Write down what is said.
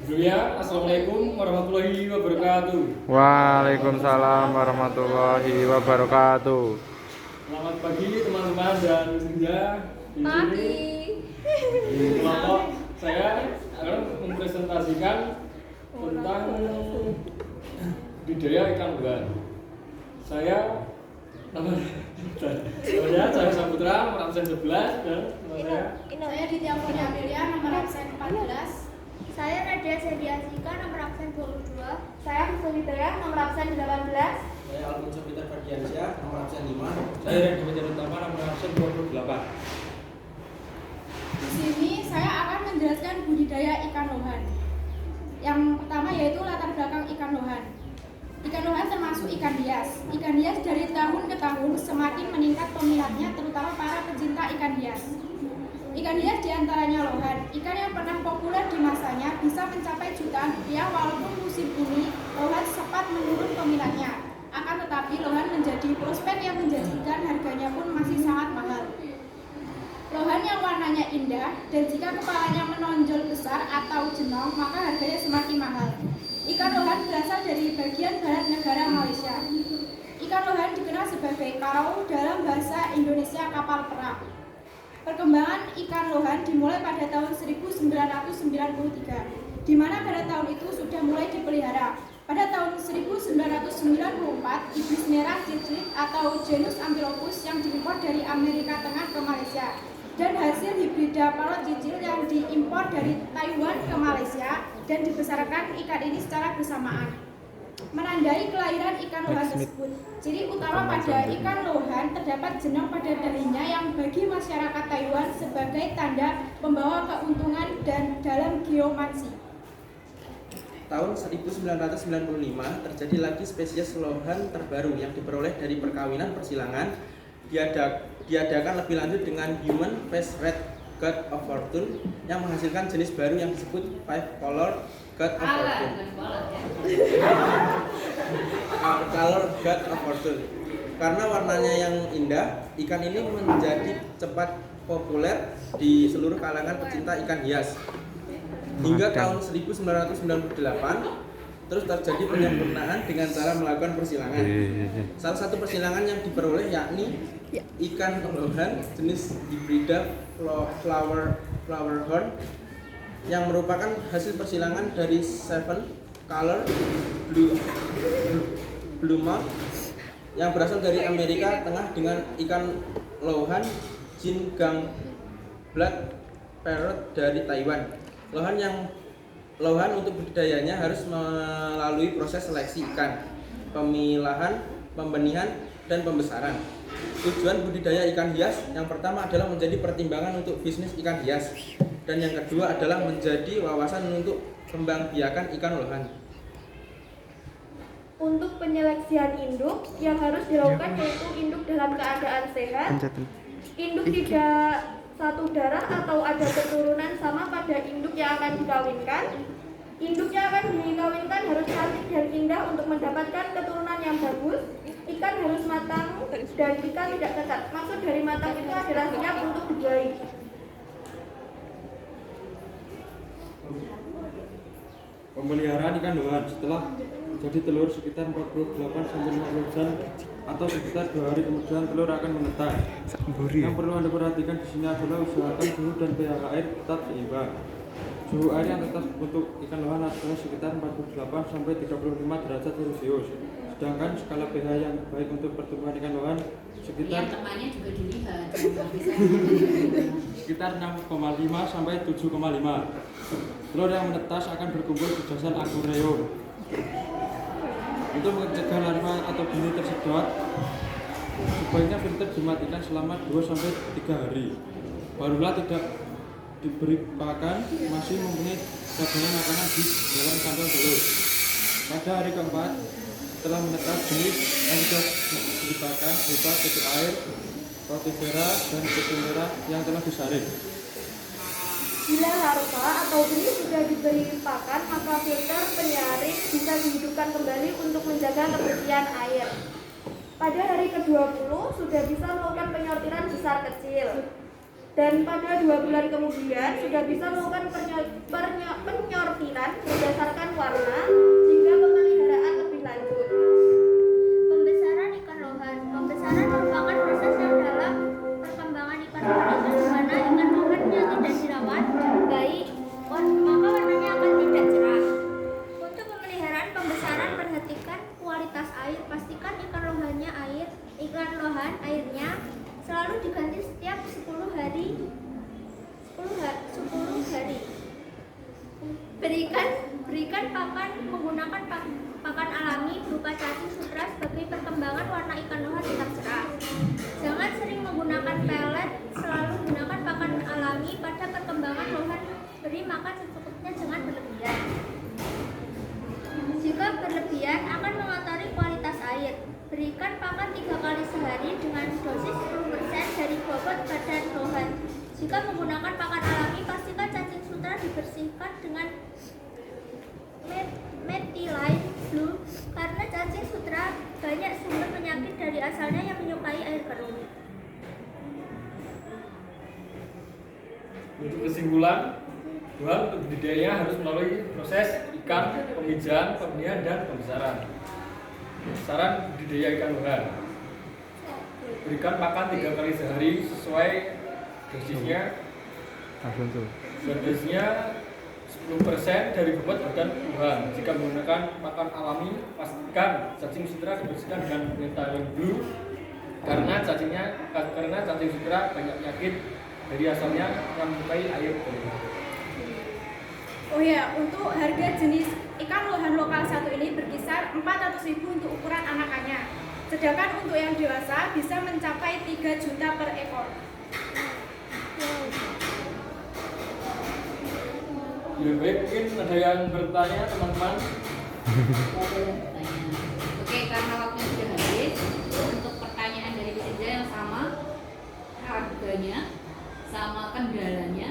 Ya, Assalamualaikum warahmatullahi wabarakatuh. Waalaikumsalam warahmatullahi wabarakatuh. Selamat pagi teman-teman dan Sinja di Pagi. sini di kelompok saya akan mempresentasikan tentang budidaya ikan luar. Saya namanya saya Saputra, nomor absen 11 dan nama Saya Ditya Foni Amelia, nomor absen 14. Saya Nadia Sediasika, nomor absen 22. Saya Husnul Hidayah, nomor absen 18. Saya Alfonso Peter Ferdiansyah, nomor absen 5. Saya Randy Mejar Utama, nomor absen 28. Di sini saya akan menjelaskan budidaya ikan lohan. Yang pertama yaitu latar belakang ikan lohan. Ikan lohan termasuk ikan hias. Ikan hias dari tahun ke tahun semakin meningkat peminatnya, terutama para pecinta ikan hias. Ikan hias diantaranya lohan. Ikan yang pernah populer di masanya bisa mencapai jutaan rupiah, walaupun musim ini lohan sempat menurun peminatnya. Akan tetapi lohan menjadi prospek yang menjanjikan, harganya pun masih sangat mahal. Lohan yang warnanya indah dan jika kepalanya menonjol besar atau jenong, maka harganya semakin mahal. Ikan lohan berasal dari bagian barat negara Malaysia. Ikan lohan dikenal sebagai kau dalam bahasa Indonesia kapal perang. Perkembangan ikan lohan dimulai pada tahun 1993, di mana pada tahun itu sudah mulai dipelihara. Pada tahun 1994, iblis merah cicit atau genus Amphilophus yang diimpor dari Amerika Tengah ke Malaysia, dan hasil hibrida parot cicil yang diimpor dari Taiwan ke Malaysia dan dibesarkan ikan ini secara bersamaan, menandai kelahiran ikan lohan tersebut. Ciri utama pada ikan lohan terdapat jenong pada dahinya yang bagi masyarakat Taiwan sebagai tanda pembawa keuntungan dan dalam geomansi. Tahun 1995 terjadi lagi spesies lohan terbaru yang diperoleh dari perkawinan persilangan diadakan lebih lanjut dengan human face red god of fortune yang menghasilkan jenis baru yang disebut five color god of fortune. Color god of fortune. Karena warnanya yang indah, ikan ini menjadi cepat populer di seluruh kalangan pecinta ikan hias. Hingga tahun 1998 terus terjadi penyempurnaan dengan cara melakukan persilangan. Salah satu persilangan yang diperoleh yakni ikan lohan jenis hibrida flower horn yang merupakan hasil persilangan dari seven color blue mouth yang berasal dari Amerika Tengah dengan ikan lohan Jingang blood parrot dari Taiwan. Lohan untuk budidayanya harus melalui proses seleksi ikan, pemilahan, pembenihan, dan pembesaran. Tujuan budidaya ikan hias yang pertama adalah menjadi pertimbangan untuk bisnis ikan hias, dan yang kedua adalah menjadi wawasan untuk kembangbiakan ikan lohan. Untuk penyeleksian induk yang harus dilakukan yaitu induk dalam keadaan sehat, induk tidak satu darah atau ada keturunan sama pada induk yang akan dikawinkan. Induk yang akan dikawinkan harus cantik dan indah untuk mendapatkan keturunan yang bagus. Ikan harus matang dan ikan tidak cacat. Maksud dari matang itu adalah siap untuk dijual. Pemeliharaan ikan lohan setelah jadi telur sekitar 48-50 jam atau sekitar 2 hari kemudian telur akan menetas. Yang perlu Anda perhatikan di sini adalah usahakan suhu dan pH air tetap seimbang. Suhu air yang tetap untuk ikan lohan adalah sekitar 48-35 derajat Celcius. Sedangkan skala pH yang baik untuk pertumbuhan ikan lohan sekitar temannya juga dilihat sekitar 6,5 sampai 7,5. Telur yang menetas akan berkumpul di dasar akuarium. Untuk mencegah larva atau benih tersedot, sebaiknya filter dimatikan selama 2 sampai 3 hari. Barulah tidak diberi pakan, masih mempunyai cadangan makanan di dalam kantong telur. Pada hari keempat, setelah menetas jenis yang sudah diberi pakan berupa kutu air, rotifera, dan kutu merah yang telah disaring. Bila larva atau benih sudah diberi pakan, maka filter penyaring bisa dihidupkan kembali untuk menjaga kebersihan air. Pada hari ke-20 sudah bisa melakukan penyortiran besar kecil. Dan pada 2 bulan kemudian sudah bisa melakukan penyortiran Berikan pakan menggunakan pakan alami berupa cacing sutra sebagai perkembangan warna ikan lohan tetap cerah. Jangan sering menggunakan pelet, selalu gunakan pakan alami pada perkembangan lohan. Beri makan secukupnya, jangan berlebihan. Jika berlebihan akan mengotori kualitas air. Berikan pakan 3 kali sehari dengan dosis 10% dari bobot badan lohan. Jika menggunakan pakan alami, pastikan cacing sutra dibersihkan dengan methylene blue karena cacing sutra banyak sumber penyakit dari asalnya yang menyukai air keruh. Untuk kesimpulan, Tuhan untuk budidaya harus melalui proses ikan, pemijahan, pembenihan, dan pembesaran. Saran budidaya ikan lohan: berikan pakan 3 kali sehari sesuai dosisnya. Dosisnya 10% dari bobot badan lohan. Jika menggunakan pakan alami, pastikan cacing sutra dibersihkan dengan methylene blue karena cacing sutra banyak penyakit dari asalnya yang menyukai air keruh. Oh ya, untuk harga jenis ikan lohan lokal satu ini berkisar 400.000 untuk ukuran anakannya. Sedangkan untuk yang dewasa bisa mencapai 3 juta per ekor. Ya baik, mungkin ada yang bertanya teman-teman. Oke, karena waktunya sudah habis, untuk pertanyaan dari peserta yang sama, harganya, sama kendalanya,